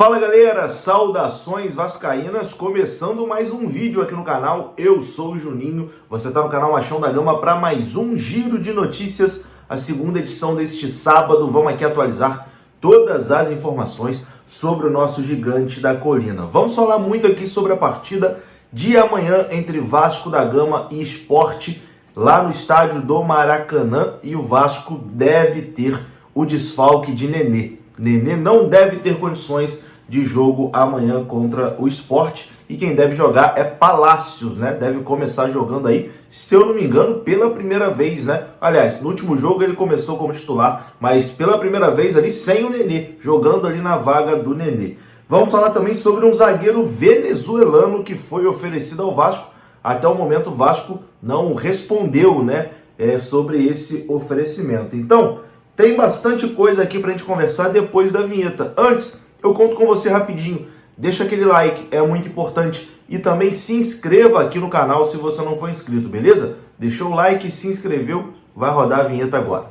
Fala galera, saudações vascaínas, começando mais um vídeo aqui no canal. Eu sou o Juninho, você está no canal Machão da Gama para mais um giro de notícias, a segunda edição deste sábado. Vamos aqui atualizar todas as informações sobre o nosso gigante da colina. Vamos falar muito aqui sobre a partida de amanhã entre Vasco da Gama e Sport, lá no estádio do Maracanã, e o Vasco deve ter o desfalque de Nenê. Nenê não deve ter condições de jogo amanhã contra o Sport, e quem deve jogar é Palácios, né? Deve começar jogando aí, se eu não me engano, pela primeira vez, né? Aliás, no último jogo ele começou como titular, mas pela primeira vez ali sem o Nenê, jogando ali na vaga do Nenê. Vamos falar também sobre um zagueiro venezuelano que foi oferecido ao Vasco. Até o momento o Vasco não respondeu, né, sobre esse oferecimento. Então, tem bastante coisa aqui pra gente conversar depois da vinheta. Antes, eu conto com você rapidinho. Deixa aquele like, é muito importante. E também se inscreva aqui no canal se você não for inscrito, beleza? Deixou o like, se inscreveu, vai rodar a vinheta agora.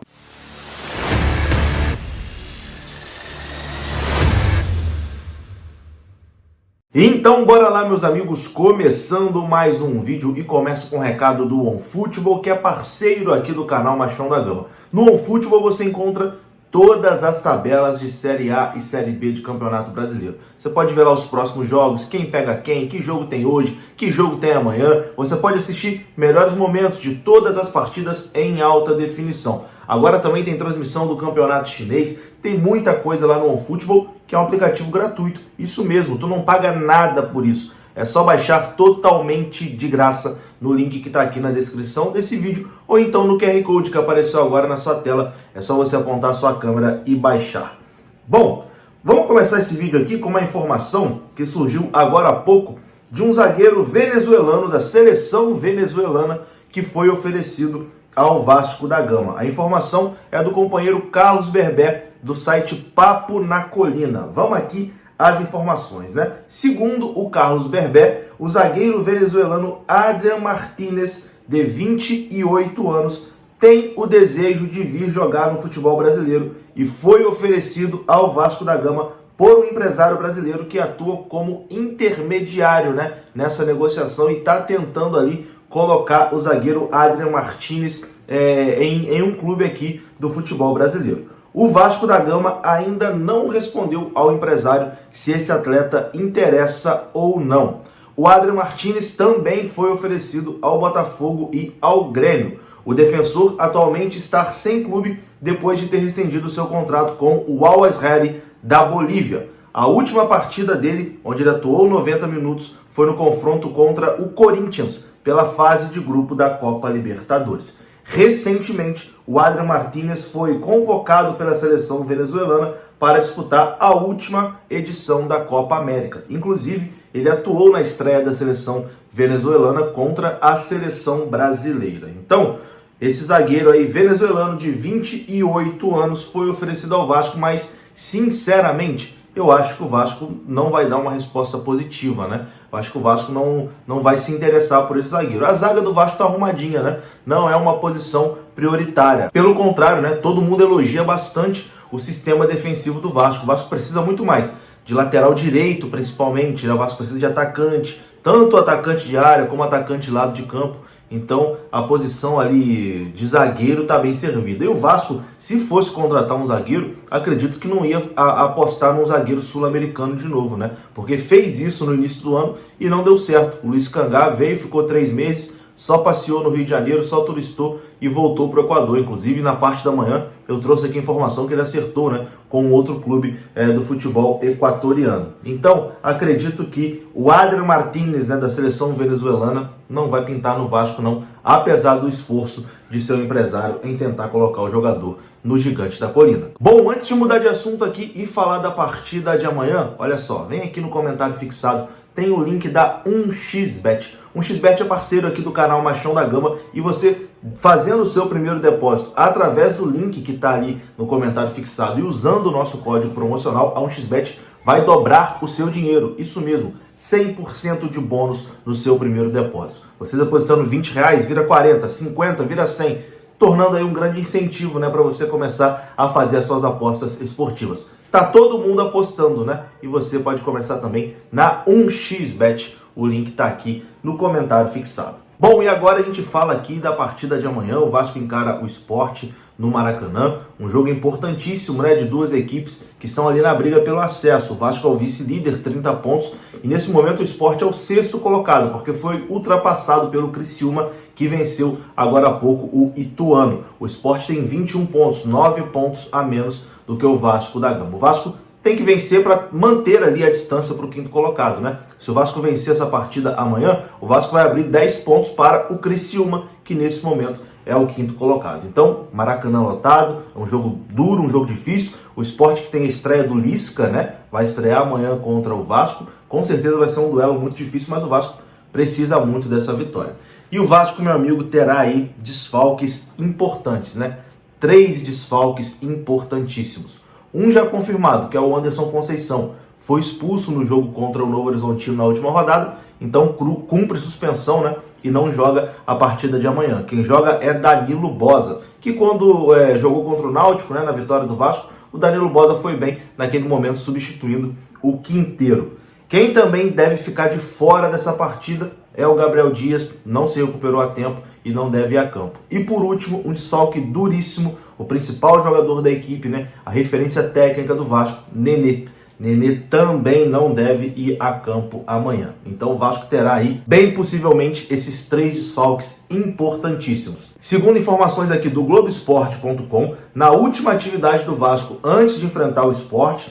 Então bora lá, meus amigos, começando mais um vídeo, e começo com um recado do OneFootball, que é parceiro aqui do canal Machão da Gama. No OneFootball você encontra todas as tabelas de Série A e Série B de Campeonato Brasileiro. Você pode ver lá os próximos jogos, quem pega quem, que jogo tem hoje, que jogo tem amanhã. Você pode assistir melhores momentos de todas as partidas em alta definição. Agora também tem transmissão do Campeonato Chinês, tem muita coisa lá no OneFootball, que é um aplicativo gratuito. Isso mesmo, tu não paga nada por isso. É só baixar totalmente de graça no link que está aqui na descrição desse vídeo, ou então no QR Code que apareceu agora na sua tela. É só você apontar a sua câmera e baixar. Bom, vamos começar esse vídeo aqui com uma informação que surgiu agora há pouco de um zagueiro venezuelano da seleção venezuelana que foi oferecido ao Vasco da Gama. A informação é do companheiro Carlos Berbé, do site Papo na Colina. Vamos aqui as informações, né? Segundo o Carlos Berbé, o zagueiro venezuelano Adrian Martínez, de 28 anos, tem o desejo de vir jogar no futebol brasileiro e foi oferecido ao Vasco da Gama por um empresário brasileiro que atua como intermediário, né, nessa negociação, e está tentando ali colocar o zagueiro Adrian Martínez em um clube aqui do futebol brasileiro. O Vasco da Gama ainda não respondeu ao empresário se esse atleta interessa ou não. O Adrian Martínez também foi oferecido ao Botafogo e ao Grêmio. O defensor atualmente está sem clube depois de ter rescindido seu contrato com o Al-Azhar da Bolívia. A última partida dele, onde ele atuou 90 minutos, foi no confronto contra o Corinthians, pela fase de grupo da Copa Libertadores. Recentemente, o Adrian Martínez foi convocado pela seleção venezuelana para disputar a última edição da Copa América. Inclusive, ele atuou na estreia da seleção venezuelana contra a seleção brasileira. Então, esse zagueiro aí venezuelano de 28 anos foi oferecido ao Vasco, mas, sinceramente, eu acho que o Vasco não vai dar uma resposta positiva, né? Eu acho que o Vasco não vai se interessar por esse zagueiro. A zaga do Vasco tá arrumadinha, né? Não é uma posição prioritária. Pelo contrário, né? Todo mundo elogia bastante o sistema defensivo do Vasco. O Vasco precisa muito mais de lateral direito, principalmente, né? O Vasco precisa de atacante, tanto atacante de área como atacante de lado de campo. Então, a posição ali de zagueiro está bem servida. E o Vasco, se fosse contratar um zagueiro, acredito que não ia apostar num zagueiro sul-americano de novo, né? Porque fez isso no início do ano e não deu certo. O Luiz Cangá veio, ficou 3 meses, só passeou no Rio de Janeiro, só turistou e voltou para o Equador. Inclusive, na parte da manhã, eu trouxe aqui a informação que ele acertou, né, com outro clube do futebol equatoriano. Então, acredito que o Adrian Martínez, né, da seleção venezuelana, não vai pintar no Vasco, não, apesar do esforço de seu empresário em tentar colocar o jogador no gigante da colina. Bom, antes de mudar de assunto aqui e falar da partida de amanhã, olha só, vem aqui no comentário fixado, tem o link da 1xBet. 1xBet é parceiro aqui do canal Machão da Gama, e você, fazendo o seu primeiro depósito através do link que está ali no comentário fixado e usando o nosso código promocional, a 1xBet vai dobrar o seu dinheiro. Isso mesmo, 100% de bônus no seu primeiro depósito. Você depositando R$20, vira 40, 50, vira 100. tornando aí um grande incentivo, né, para você começar a fazer as suas apostas esportivas. Tá todo mundo apostando, né? E você pode começar também na 1xBet. O link tá aqui no comentário fixado. Bom, e agora a gente fala aqui da partida de amanhã. O Vasco encara o Sport no Maracanã, um jogo importantíssimo, né, de duas equipes que estão ali na briga pelo acesso. O Vasco é o vice-líder, 30 pontos, e nesse momento o Sport é o sexto colocado, porque foi ultrapassado pelo Criciúma, que venceu agora há pouco o Ituano. O Sport tem 21 pontos, 9 pontos a menos do que o Vasco da Gama. O Vasco tem que vencer para manter ali a distância para o quinto colocado, né? Se o Vasco vencer essa partida amanhã, o Vasco vai abrir 10 pontos para o Criciúma, que nesse momento é o quinto colocado. Então, Maracanã lotado, é um jogo duro, um jogo difícil. O Sport, que tem a estreia do Lisca, né? Vai estrear amanhã contra o Vasco. Com certeza vai ser um duelo muito difícil, mas o Vasco precisa muito dessa vitória. E o Vasco, meu amigo, terá aí desfalques importantes, né? 3 desfalques importantíssimos. Um já confirmado, que é o Anderson Conceição. Foi expulso no jogo contra o Novo Horizontino na última rodada, então cumpre suspensão, né? E não joga a partida de amanhã. Quem joga é Danilo Boza, que quando jogou contra o Náutico, né, na vitória do Vasco, o Danilo Boza foi bem naquele momento, substituindo o Quinteiro. Quem também deve ficar de fora dessa partida é o Gabriel Dias, não se recuperou a tempo e não deve ir a campo. E por último, um desfalque duríssimo, o principal jogador da equipe, né, a referência técnica do Vasco, Nenê. Nenê também não deve ir a campo amanhã. Então o Vasco terá aí, bem possivelmente, esses 3 desfalques importantíssimos. Segundo informações aqui do Globoesporte.com, na última atividade do Vasco, antes de enfrentar o Sport,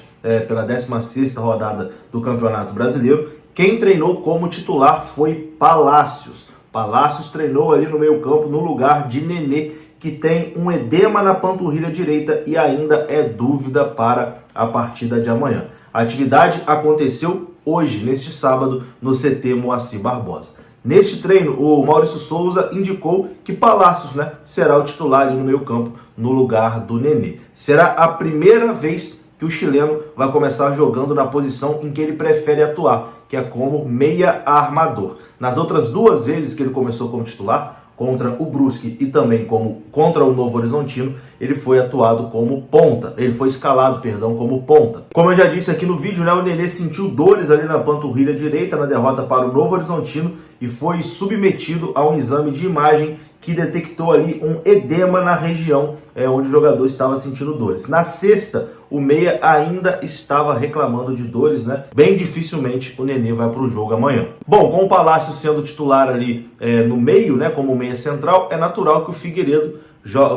pela 16ª rodada do Campeonato Brasileiro, quem treinou como titular foi Palácios. Palácios treinou ali no meio-campo, no lugar de Nenê, que tem um edema na panturrilha direita e ainda é dúvida para a partida de amanhã. A atividade aconteceu hoje, neste sábado, no CT Moacir Barbosa. Neste treino, o Maurício Souza indicou que Palácios, né, será o titular ali no meio-campo, no lugar do Nenê. Será a primeira vez que o chileno vai começar jogando na posição em que ele prefere atuar, que é como meia armador. Nas outras 2 vezes que ele começou como titular, contra o Brusque e também contra o Novo Horizontino, ele foi atuado como ponta. Ele foi escalado, como ponta. Como eu já disse aqui no vídeo, né, o Nenê sentiu dores ali na panturrilha direita na derrota para o Novo Horizontino e foi submetido a um exame de imagem que detectou ali um edema na região onde o jogador estava sentindo dores. Na sexta, o meia ainda estava reclamando de dores, né? Bem dificilmente o Nenê vai para o jogo amanhã. Bom, com o Palácio sendo titular ali no meio, né, como meia central, é natural que o Figueiredo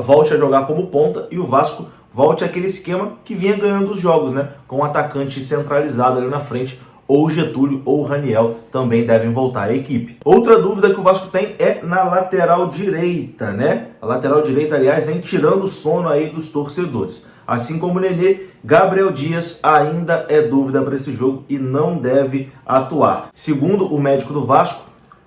volte a jogar como ponta e o Vasco volte àquele esquema que vinha ganhando os jogos, né? Com um atacante centralizado ali na frente, ou Getúlio ou Raniel também devem voltar à equipe. Outra dúvida que o Vasco tem é na lateral direita, né? A lateral direita, aliás, vem tirando o sono aí dos torcedores. Assim como o Nenê, Gabriel Dias ainda é dúvida para esse jogo e não deve atuar. Segundo o médico do Vasco,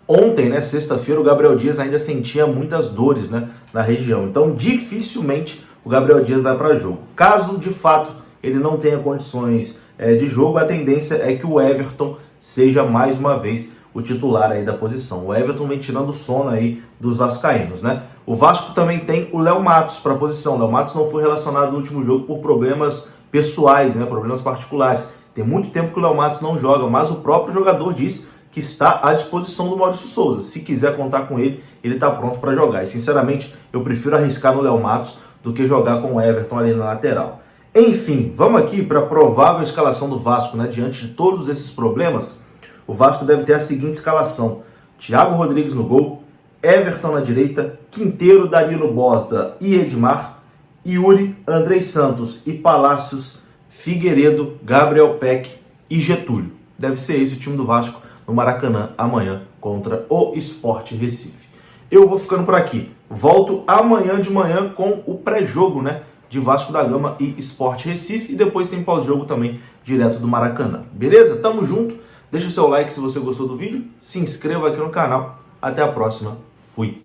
ontem, né, sexta-feira, o Gabriel Dias ainda sentia muitas dores, né, na região. Então, dificilmente o Gabriel Dias vai para jogo. Caso, de fato, ele não tenha condições de jogo, a tendência é que o Everton seja mais uma vez o titular aí da posição. O Everton vem tirando o sono aí dos vascaínos, né? O Vasco também tem o Léo Matos para a posição. O Léo Matos não foi relacionado no último jogo por problemas pessoais, né? Problemas particulares. Tem muito tempo que o Léo Matos não joga, mas o próprio jogador disse que está à disposição do Maurício Souza. Se quiser contar com ele, ele está pronto para jogar. E sinceramente, eu prefiro arriscar no Léo Matos do que jogar com o Everton ali na lateral. Enfim, vamos aqui para a provável escalação do Vasco, né? Diante de todos esses problemas, o Vasco deve ter a seguinte escalação: Thiago Rodrigues no gol, Everton na direita, Quinteiro, Danilo Boza e Edmar, Yuri, Andrei Santos e Palácios, Figueiredo, Gabriel Peck e Getúlio. Deve ser esse o time do Vasco no Maracanã amanhã contra o Sport Recife. Eu vou ficando por aqui. Volto amanhã de manhã com o pré-jogo, né, de Vasco da Gama e Sport Recife, e depois tem pós-jogo também direto do Maracanã. Beleza? Tamo junto. Deixa o seu like se você gostou do vídeo, se inscreva aqui no canal. Até a próxima. Fui!